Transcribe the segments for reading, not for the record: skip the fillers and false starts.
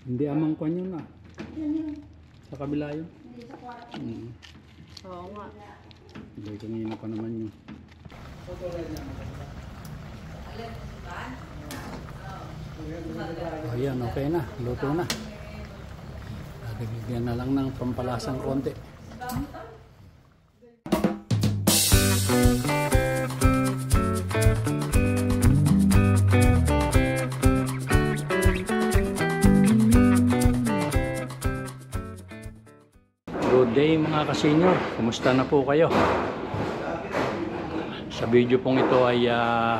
Hindi amang kwan yun na. Sa kabila yun. Oo nga. Hindi, kanina pa naman yun. Ayan, okay na. Luto na. Bigyan na lang ng pampalasang konti. Good day mga ka-senior. Kumusta na po kayo? Sa video pong ito ay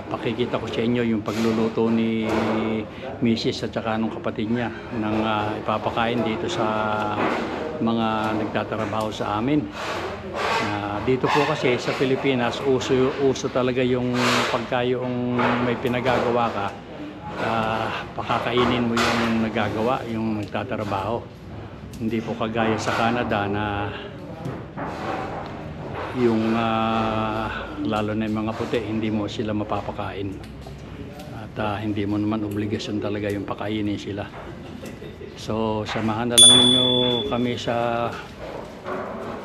pakikita ko sa inyo yung pagluluto ni Mrs. at saka nung kapatid niya ng ipapakain dito sa mga nagtatrabaho sa amin. Dito po kasi sa Pilipinas uso talaga yung pagka yung may pinagagawa ka, pakakainin mo yung nagagawa, yung nagtatrabaho. Hindi po kagaya sa Canada na yung lalo na yung mga puti, hindi mo sila mapapakain at hindi mo naman obligasyon talaga yung pakainin sila. So samahan na lang ninyo kami sa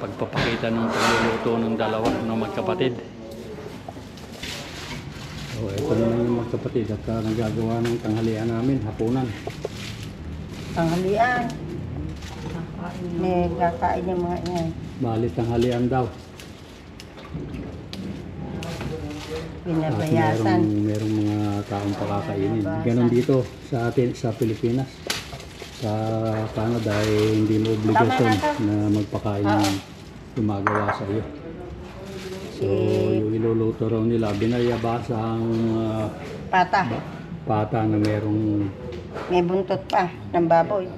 pagpapakita ng pagluluto ng dalawa ng magkapatid. So ito naman yung magkapatid at nagagawa ng tanghalian namin, hapunan. Tanghalian. May kakain yung mga yan. Balit tanghalian daw. Pinabayasan. Merong mga taong pakakainin. Ganon dito sa atin sa Pilipinas. Sa Canada hindi mo obligasyon na magpakain ng gumagawa sa iyo. So yung iluluto raw nila, binayabasa ang pata na may buntot pa ng baboy.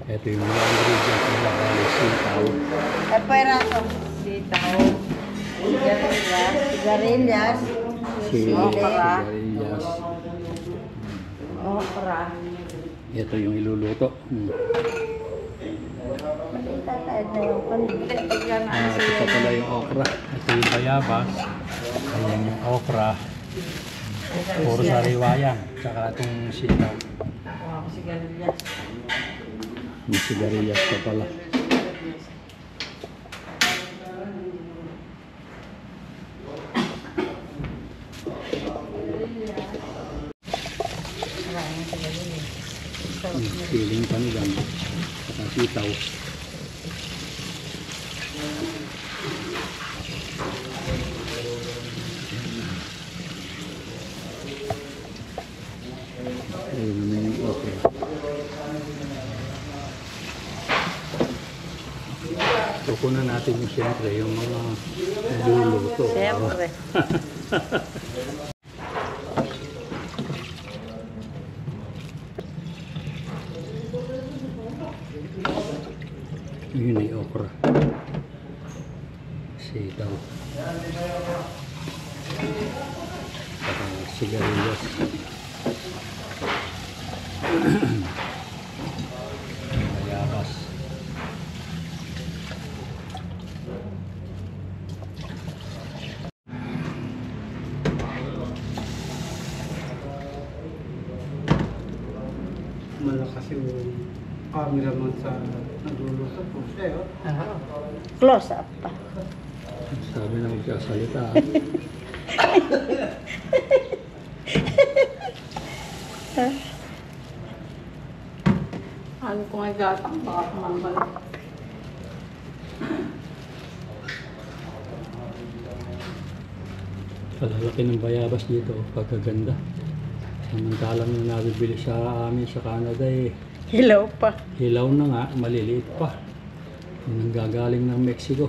Ito yung mga ingredients nila, sitaw. Peraso. Sitaw. Sigarilyas. Sigarilyas. Okra. Ito yung iluluto. Ito pala yung okra. Ito yung bayabas. Ayan yung okra. Puro sariwayan. Tsaka itong sitaw. Sigarilyas. May sigarilyas pa pala. Piling panigang at sitaw. Ayun naman yung okra. Tukunan natin yung siyempre yung mga niluluto. Siyempre. Yun ay okra. Sitaw. Saka sigarilyas. Bayabas. Malakas yung cameraman sa nagluluto po siya. Close up pa. Sabi na magkasalita. Ano kung ay gatang baka kumambal. Kalalaki ng bayabas dito, pagkaganda. Samantalang yung nabibili sa amin sa Canada Hilaw pa. hilaw na nga, maliliit pa. Yung nanggagaling ng Mexico.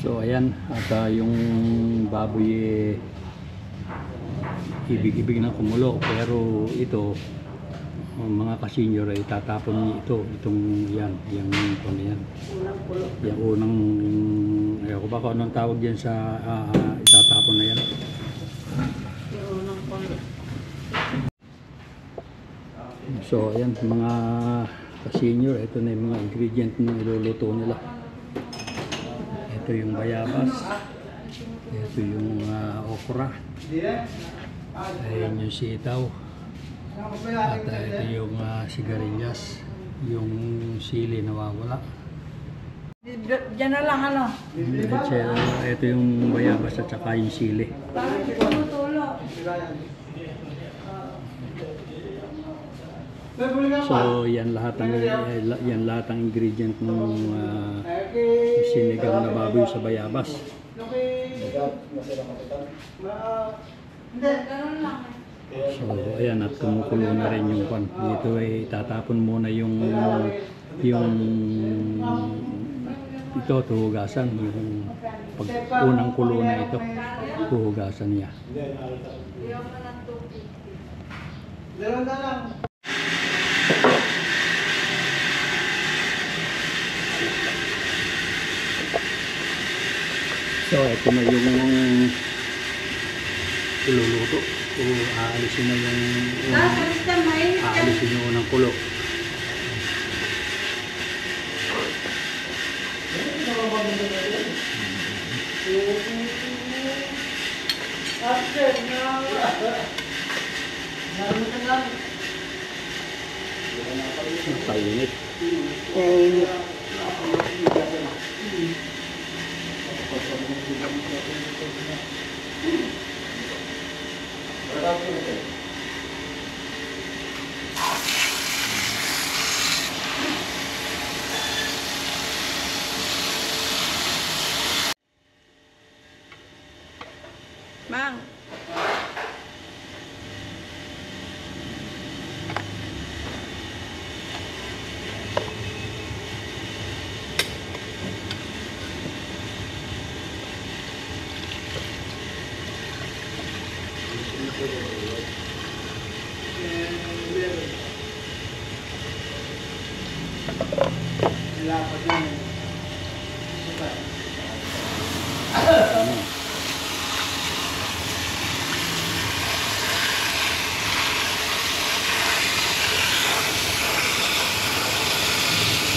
So ayan, at yung baboy ibig-ibig na kumulo, pero ito mga ka-senior ay tatapon niyo itong yan, yung yan. Yung unang, ayaw ko ba kung anong tawag yan sa itatapon na yan. So ayan mga ka-senior, ito na yung mga ingredient na iluluto nila. Ito Ito yung bayabas. Ito yung okra. Ayan yung sitaw. At ito yung sigarilyas. Yung sili nawawala. Diyan na lang ano. Ito yung bayabas at saka yung sili. Bakit tumutulo? So yan lahat ang ingredient ng sinigang na baboy sa bayabas. So ayan, at kumukulo na rin yung pan. Dito ay tatapon muna yung ito tuhugasan, yung pag unang kulo na ito tuhugasan niya. So ito na yung iluluto. So aalisin na aalisin yung unang kulo. Kainit. Mang.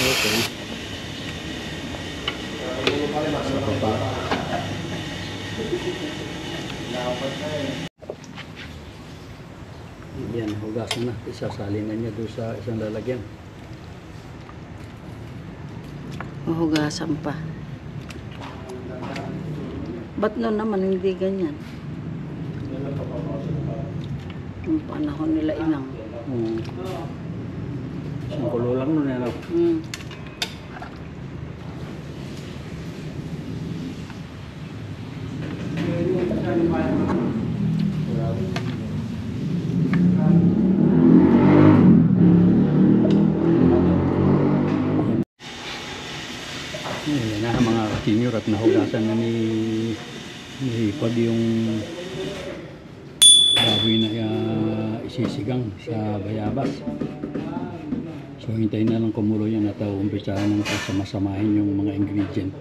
Okay. Sa baba. Yan, hugasan na. Isasalin na niya doon sa isang lalagyan. Mahugasan pa. Ba't noon naman hindi ganyan? Yung panahon nila inang. Isang kulo lang nun, ano? Yan na mga senior at nahugasan na ni Pag yung baboy na isisigang sa bayabas. So hintayin na lang kumulo yan at umpisahan na sama-samahin yung mga ingredient.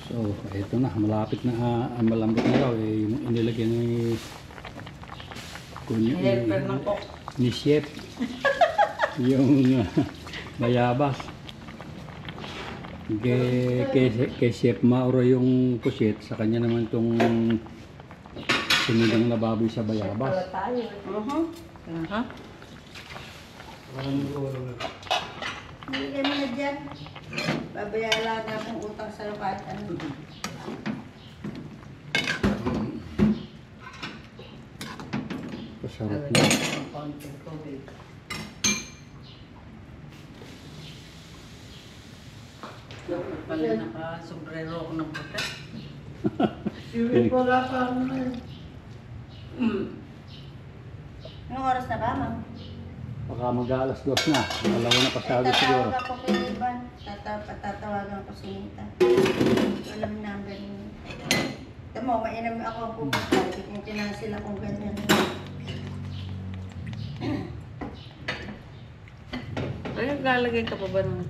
So ito na, malapit na, malambot na raw. Yung inilagyan ni Chef yung bayabas. Kay Chef Mauro yung pusit, sa kanya naman itong sinigang na baboy sa bayabas. Hindi ka na dyan. Babayala na akong utang sa kahit ano. Masarap na. Pala naka-sombrero ako ng puta. Anong oras na ba, ma'am? Baka mag-alas 2 na. Dalawa na pasado siguro. Tatawag ako kay Ivan. Patatawagan ko si Nita. Alam number niya. Tamo, mainam ako ang pupunta. Kung kinasil akong ganyan. Ay, lalagay ka pa ba ng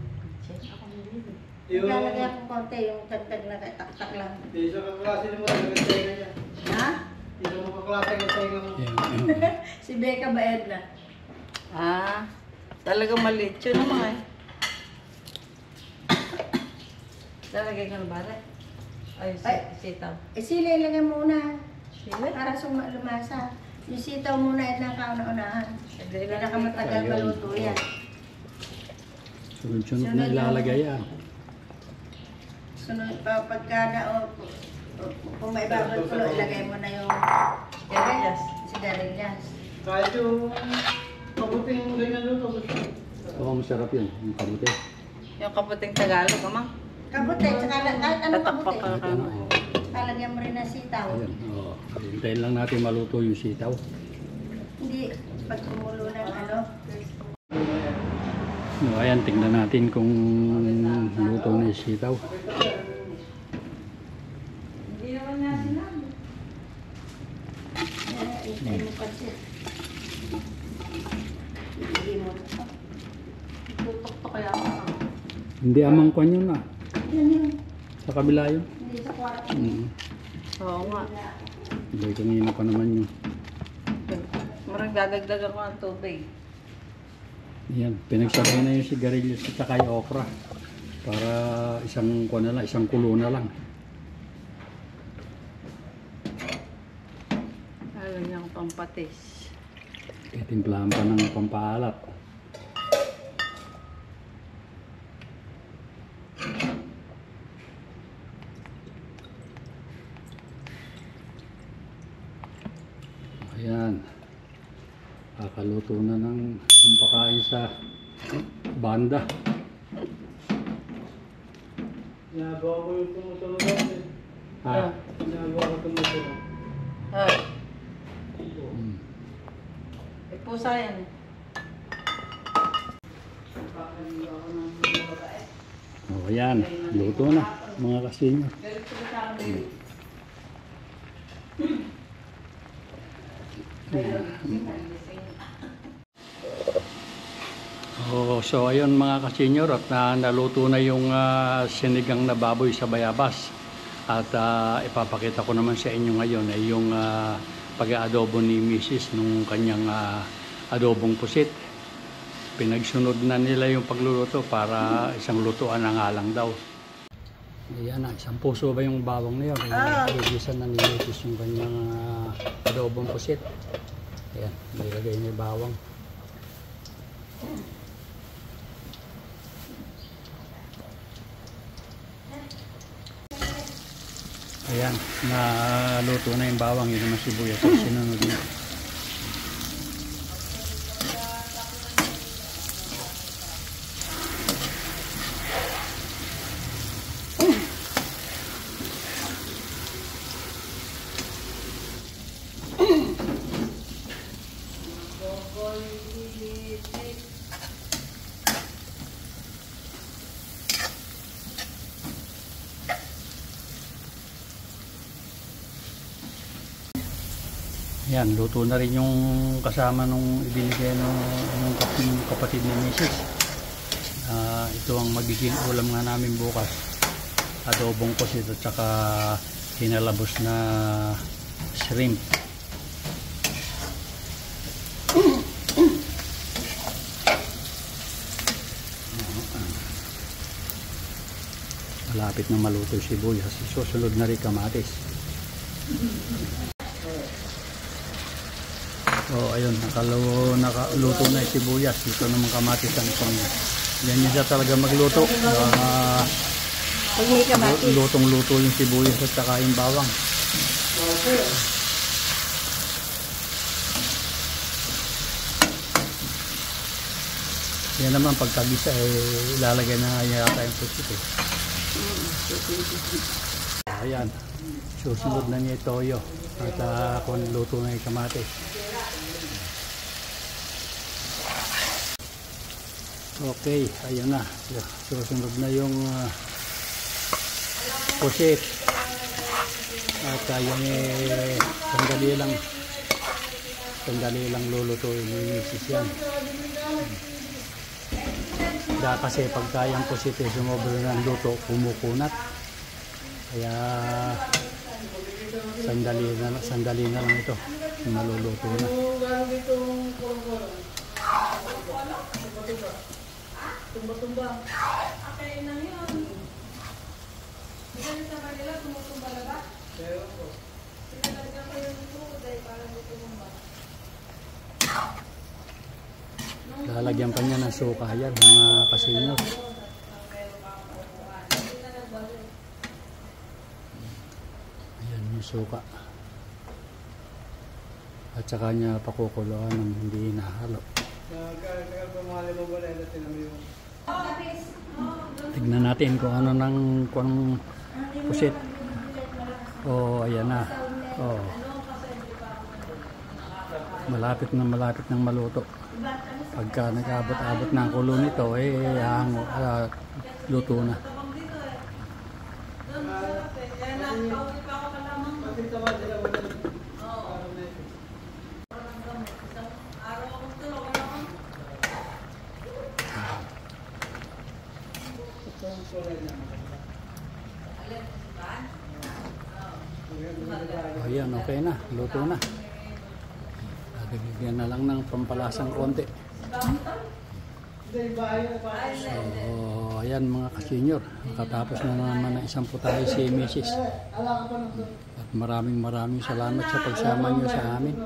Lalagay akong konti, yung tagtag na tak-tak lang. Isa ka klase naman, nagkatay na niya. Ha? Hindi mo kaklase kasi yung... Ayan. Si Becca ba Edna? Talagang maliit yun naman eh. Lalagay ka na ba? Ay, sitaw. Sili ilagay muna. Sili? Para lumasa. Yung sitaw muna Edna ang kauna-unahan. Pinakamatagal Ayun. maluto yan. Sunod-sunod na ilalagay yan. Sunod pa pagka na kung may babal pulo, ilagay mo na yung sigarilyas. Kahit yung kabuting ganyan luto. Oo, masarap yun. Yung kabuti. Yung kaputing Tagalog, amang. Kabuti, tsaka kahit anong Tatakpak kabuti. ka. Kahit ano, oo. Lalagyan mo rin ng sitaw. Ayan, oo. Hintayin lang natin maluto yung sitaw. Hindi, pag kumulo ng ano. No, ayan, tingnan natin kung luto na yung sitaw. Hindi naman nga sinabi. Ilagay mo kasi. Ilagay mo. Tutok to kaya ako. Hindi amang kwan yun ah. Yun yun. Sa kabila yun. Hindi sa kwarto. Oo nga. Hindi, kanina pa naman yun. Marang dadagdagan ko ng tubig. Yan, pinagsabay na yung sigarilyas at saka yung okra. Para isang kwan na lang, isang kulo na lang. Alam niya ko pampatis. Titimplahan pa ng pampaalat. Ayan. Kakaluto na ng pampakain sa banda. Ginagawa ko yung tumusunod natin. Ah. Ginagawa ko tumusunod. Pusa yan. O ayan, luto na mga kasinyo. So ayun mga kasenyor, at naluto na yung sinigang na baboy sa bayabas. At ipapakita ko naman sa inyo ngayon ay yung pag-aadobo ni Mrs. nung kanyang adobong pusit. Pinagsunod na nila yung pagluluto para isang lutuan na nga lang daw. Ayan na, isang puso ba yung bawang na yun? Nagigisan na ni Mrs. yung kanyang adobong pusit. Ayan, nilagay niya yung bawang. Ayan, naluto na yung bawang, yun naman sibuyas at sinunod na. Yan, luto na rin yung kasama nung ibinigay nung kapatid ni Mrs. Ito ang magiging ulam nga namin bukas. Adobong pusit at saka hinalabos na shrimp. Malapit na maluto yung sibuyas. Susunod na rin kamatis. Ayun, nakaluto na yung sibuyas. Ito naman kamatis ang isang. Yan yun siya talaga magluto. Pag may kamatis. Lutong-luto yung sibuyas at saka yung bawang. Yan naman pagkagisa ilalagay na yata yung pusit eh. Ayan, susunod na niya yung toyo at kung luto na yung kamatis. Okay, ayun na. Susunod na yung pusit. At ayun sandali lang lulutuin yung misis yan. Kasi pagka yung pusit sumobra ng luto, kumukunat. Kaya Sandali na lang ito. Maluluto na. Tumba-tumba. Okay na yun. Kasi sa kanila, tumutumba na ba? Pinalagyan ko yung food ay parang tumumba. Lalagyan pa niya ng suka yan, mga kasenyor. Ayan yung suka. At saka niya pakukuluan ng hindi nahalo. Tignan natin kung ano ng pusit. Oh, ayan na. Oh. Malapit ng maluto. Pagka nag-abot-abot ng kulo nito, luto na. Ayan, okay na. Luto na. Bigyan na lang ng pampalasang konti. So, ayan mga kasenyor. Katapos na naman ng isang putahe si Mrs. At maraming salamat sa pagsama niyo sa amin.